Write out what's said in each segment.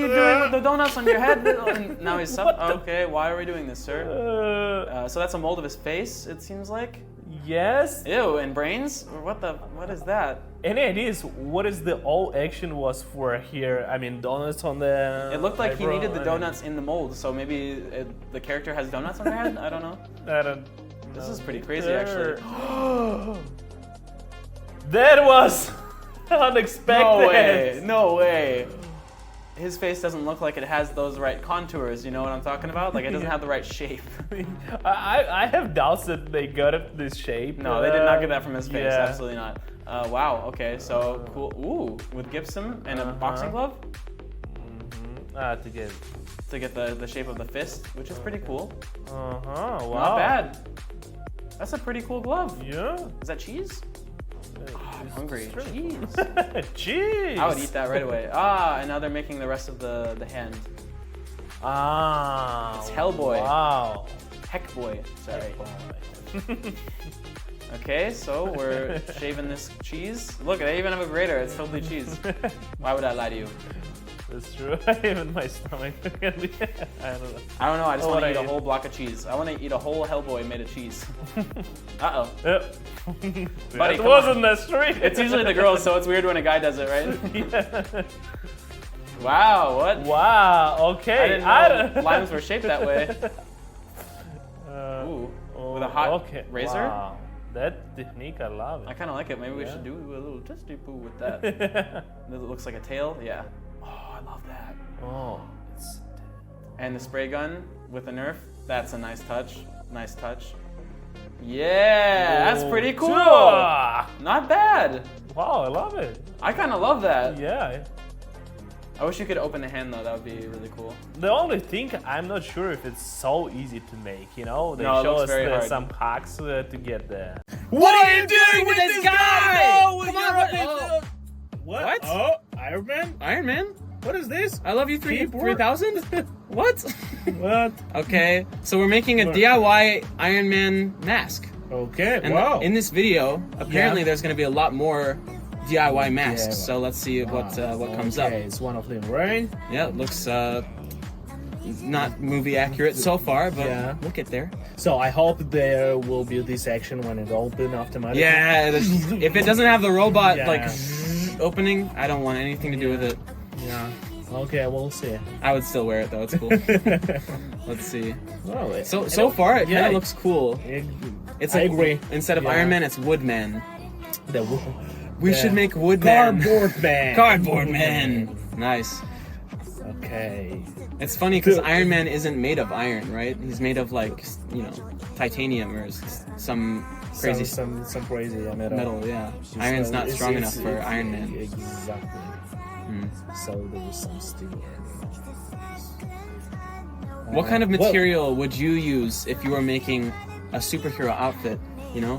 you doing with the donuts on your head? And now he's okay. Why are we doing this, sir? So that's a mold of his face. It seems like. Yes. Ew, and brains? What is that? Any ideas what is the all action was for here? I mean, donuts on the. It looked like he eyebrow, needed the I donuts in the mold, so maybe the character has donuts on their head? I don't know. I don't. This is pretty crazy, actually. That was unexpected. No way, no way. His face doesn't look like it has those right contours, you know what I'm talking about? Like it doesn't have the right shape. I have doubts that they got it this shape. No, they did not get that from his face, yeah. absolutely not. Wow, okay, so cool. Ooh, with Gibson and a boxing glove? To get the shape of the fist, which is pretty cool. wow. Not bad. That's a pretty cool glove. Yeah. Is that cheese? I'm hungry. Cheese. Cheese. I would eat that right away. And now they're making the rest of the hand. It's Hellboy. Wow. Heckboy, sorry. Okay, so we're shaving this cheese. Look, they even have a grater. It's totally cheese. Why would I lie to you? That's true. Even my stomach. I don't know. I don't know. I just want to eat a whole block of cheese. I want to eat a whole Hellboy made of cheese. Uh-oh. Yep. Buddy, That wasn't necessary. It's usually the girls, so it's weird when a guy does it, right? Yeah. Wow, what? Wow, okay. I didn't know limes were shaped that way. Ooh, with a hot razor? Wow. That technique, I love it. I kind of like it. Maybe we should do a little testy poo with that. It looks like a tail. Yeah. Oh, I love that. Oh, it's... And the spray gun with the Nerf. That's a nice touch. Nice touch. Yeah, that's pretty cool. Not bad. Wow, I love it. I kind of love that. Yeah. I wish you could open the hand though. That would be really cool. The only thing, I'm not sure if it's so easy to make, you know? They No, it show looks us very hard. some hacks to get there. What are you doing with this guy? No, come on, What? Oh, Iron Man? Iron Man? What is this? I love you Keyboard? 3000? What? What? Okay, so we're making a DIY Iron Man mask. Okay, And wow. in this video, apparently Yeah. there's going to be a lot more DIY masks. Yeah. So let's see what comes up. Okay, it's one of them, right? Yeah, it looks not movie accurate so far, but Yeah. we'll get there. So I hope there will be this action when it opens automatically. Yeah, if it doesn't have the robot Yeah. like opening, I don't want anything to do with it. Yeah. Okay, we'll see. I would still wear it though. It's cool. Let's see. Well, So far, it kind of looks cool. It's I like, agree. Instead of Yeah. Iron Man, it's Woodman. We Yeah. should make Woodman. Cardboard Man. Cardboard Man. Nice. Okay. It's funny because Iron Man isn't made of iron, right? He's made of like, titanium or some crazy some crazy metal. Yeah, iron's not strong enough for Iron Man. Exactly. So there was some steel. What kind of material would you use if you were making a superhero outfit? You know?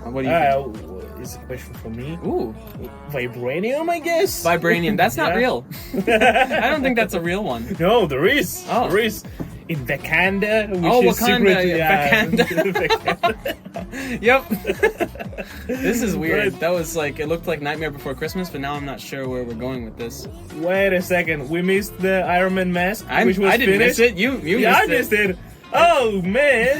What do you think? Is a question for me? Ooh, Vibranium, I guess. vibranium. That's not Yeah. real. I don't think that's a real one. No, there is. Oh. There is. In Wakanda, which Oh, is Wakanda, secret, Wakanda. Yep. This is weird. Right. That was like, it looked like Nightmare Before Christmas, but now I'm not sure where we're going with this. Wait a second. We missed the Iron Man mask, which was I didn't finished. miss it. You Yeah, I missed missed it. Oh man,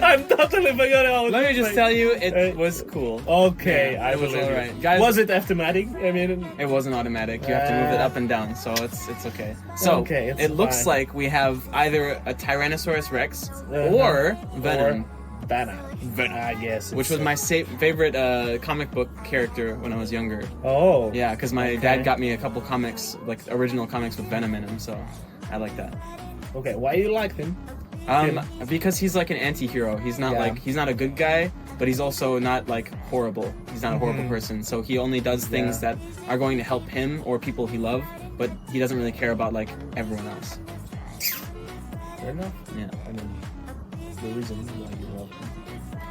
I'm totally forgot how. Let me just tell you, it was cool. Okay, Yeah, I it was believe you. alright. Guys, Was it automatic? I mean, It wasn't automatic. You have to move it up and down, so it's okay. So Okay, it's it looks fine. like we have either a Tyrannosaurus Rex or Venom, Or Venom. I guess. which it's, was my favorite comic book character when I was younger. Oh. Yeah, because my Okay. dad got me a couple comics, like original comics with Venom in them, so I like that. Okay. Why you like him? Because he's like an anti-hero. He's not Yeah. he's not a good guy, but he's also not like horrible. He's not a horrible person. So he only does things Yeah. that are going to help him or people he loves, but he doesn't really care about like everyone else. Fair enough. Yeah. I mean, the reason why you love him.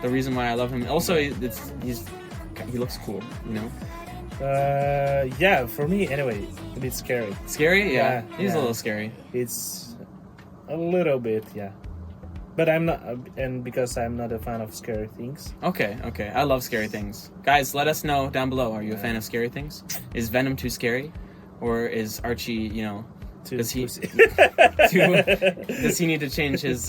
The reason why I love him. Also, he looks cool. You know. Yeah. For me, anyway, a bit scary. Scary? Yeah. He's yeah. a little scary. It's a little bit, yeah. But I'm not, and because I'm not a fan of scary things. Okay. I love scary things. Guys, let us know down below. Are you a fan of scary things? Is Venom too scary? or is Archie, you know, Too does he pussy. does he need to change his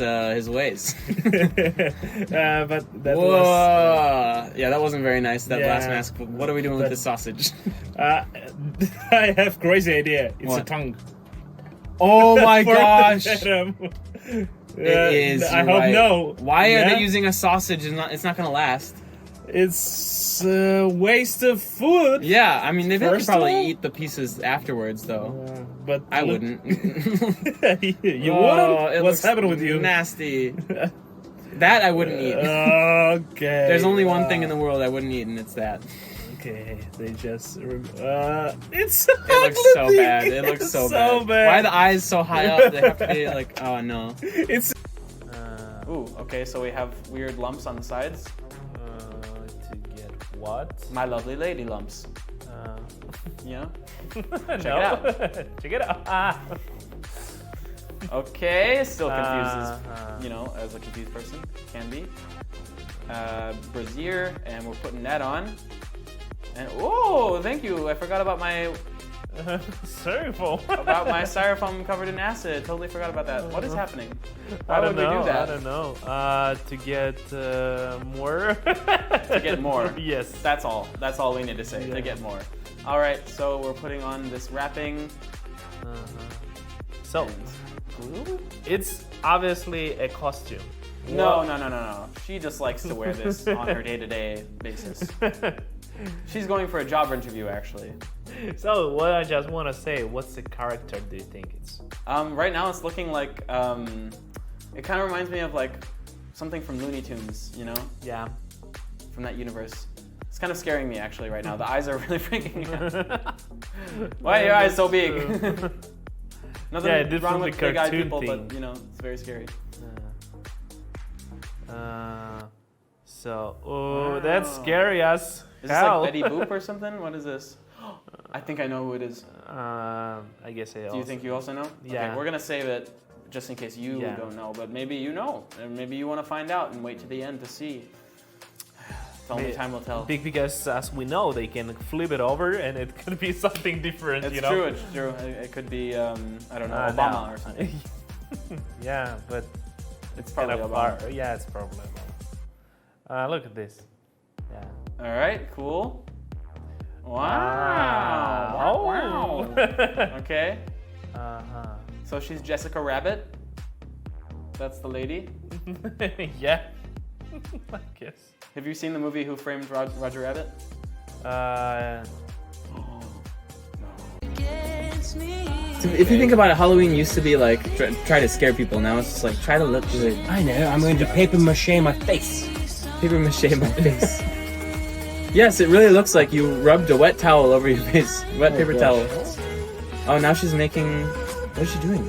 ways? But that Whoa! was. Yeah, that wasn't very nice. That last Yeah. mask. But what are we doing with But- this sausage? I have crazy idea. It's a What? tongue. Oh my For gosh! Venom. It is. I you're hope right. no. Why are Yeah? they using a sausage? It's not gonna last. It's a waste of food. Yeah, I mean they could First probably of all- eat the pieces afterwards, though. But I look- wouldn't. You Oh, wouldn't? it What's looks happening with you? Nasty. That I wouldn't eat. Okay. There's only one thing in the world I wouldn't eat, and it's that. Okay, they just. It's. It looks so bad. It looks so bad. bad. Why are the eyes so high up? They have to be like, oh no. It's. Ooh, okay, so we have weird lumps on the sides. To get what? My lovely lady lumps. You know? Check it out. Check it out. Ah. Okay, still confuses, Uh-huh. you know, as a confused person can be. Brassiere, and we're putting that on. And oh, thank you. I forgot about my Styrofoam. styrofoam covered in acid. Totally forgot about that. What is happening? Why I would don't know. we do that? I don't know. To get more. To get more. Yes. That's all. That's all we need to say. Yeah. To get more. All right. So we're putting on this wrapping. So Glue? it's obviously a costume. No. She just likes to wear this on her day-to-day basis. She's going for a job interview, actually. So what I just want to say, what's the character do you think it's? Right now, it's looking like it kind of reminds me of like something from Looney Tunes, you know, Yeah. from that universe. It's kind of scaring me actually right now. The eyes are really freaking me out. Why are your eyes so big? Nothing Yeah, it did wrong from with the big-eyed cartoon people, thing. but you know, it's very scary. So, Wow. that's scary as Is this hell. like Betty Boop or something? What is this? I think I know who it is. I guess I Do you think you also know? Yeah. Okay, we're gonna save it just in case you Yeah. don't know, but maybe you know, and maybe you want to find out and wait to the end to see. It's only Maybe- time will tell. Because as we know, they can flip it over and it could be something different. It's you know? true. It's true. It could be I don't know, Obama or something. Yeah, but It's kind probably of Obama. far. Yeah, it's probably Obama. Look at this. Yeah. All right. Cool. Wow. Oh. Wow. Okay. Uh-huh. So she's Jessica Rabbit. That's the lady. Yeah. I guess. Have you seen the movie Who Framed Roger Rabbit? If you think about it, Halloween used to be like try to scare people. Now it's just like try to look good. I know, I'm going to paper mache my face. Paper mache my face. Yes, it really looks like you rubbed a wet towel over your face. Wet paper gosh. towel. Oh, now she's making. What is she doing?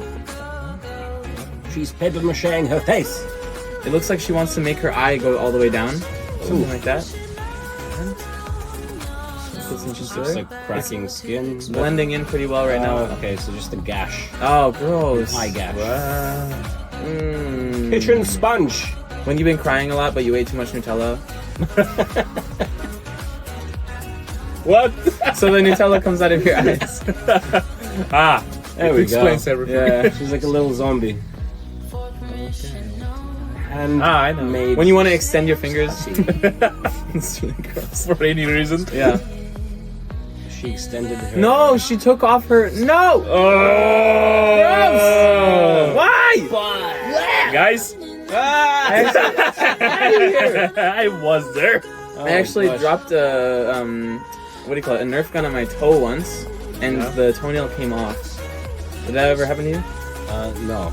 She's paper macheing her face. It looks like she wants to make her eye go all the way down. Something like that. That's what she's It's doing. like cracking skin. It's blending in pretty well right now. Okay, so just a gash. Oh, gross. Eye gash. Mm. Kitchen sponge. When you've been crying a lot, but you ate too much Nutella. What? So the Nutella comes out of your eyes. There we Explains go. everything. Yeah. She's like a little zombie. And I know. made When you want to extend your fingers. It's really gross. For any reason? Yeah. she extended her. No, she took off her. No! Oh! Why? Guys, I was there. I actually gosh. dropped a what do you call it? A Nerf gun on my toe once, and Yeah. the toenail came off. Did that ever happen to you? No,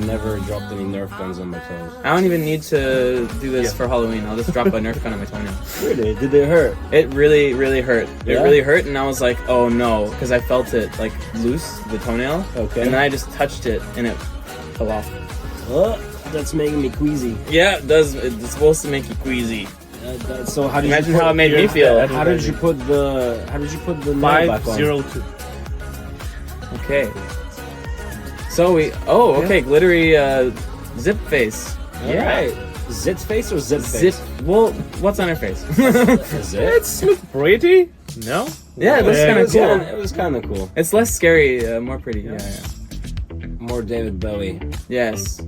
never dropped any Nerf guns on my toes. I don't even need to do this for Halloween. I'll just drop a Nerf gun on my toenail. Really? Did they hurt? It really, really hurt. It Yeah? really hurt, and I was like, oh no, because I felt it like loose, the toenail. Okay. And then I just touched it, and it fell off. Oh, that's making me queasy. Yeah, it does. It's supposed to make you queasy. So how did Imagine you put how it made me feel. How did you put the nail back on? 502. Okay. So we. Oh, okay. Glittery zip face. Alright. Zit's face or zip Zip. face? Well, what's on her face? Zip? It's look pretty. No? Yeah, it looks kind of cool. It was kind of cool. It's less scary, more pretty. Yeah. More David Bowie. Yes.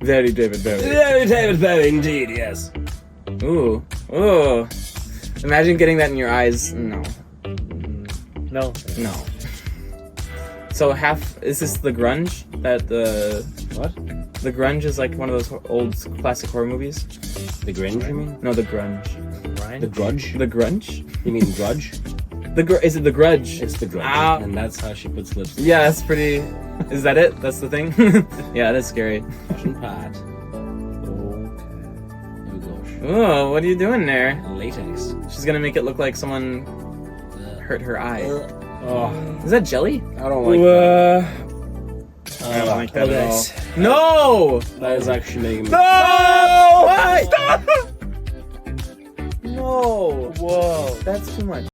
Very David Bowie. David Bowie, indeed. Yes. Ooh. Ooh. Imagine getting that in your eyes. No. No. No. So is this the grunge? That the What? The grunge is like one of those old classic horror movies? The Grinch, you mean? No, the grunge. Ryan? The Grudge? The grunge? You mean Grudge? Is it the grudge? It's the Grudge. Ah. And that's how she puts lipstick. Yeah, that's pretty. Is that it? That's the thing? Yeah, that's scary. Russian pot. Oh gosh. Oh, what are you doing there? Latex. She's gonna make it look like someone hurt her eye. Oh, Is that jelly? I don't like that. I don't like that at all. No! That is actually making me. No! Why? No! Whoa. That's too much.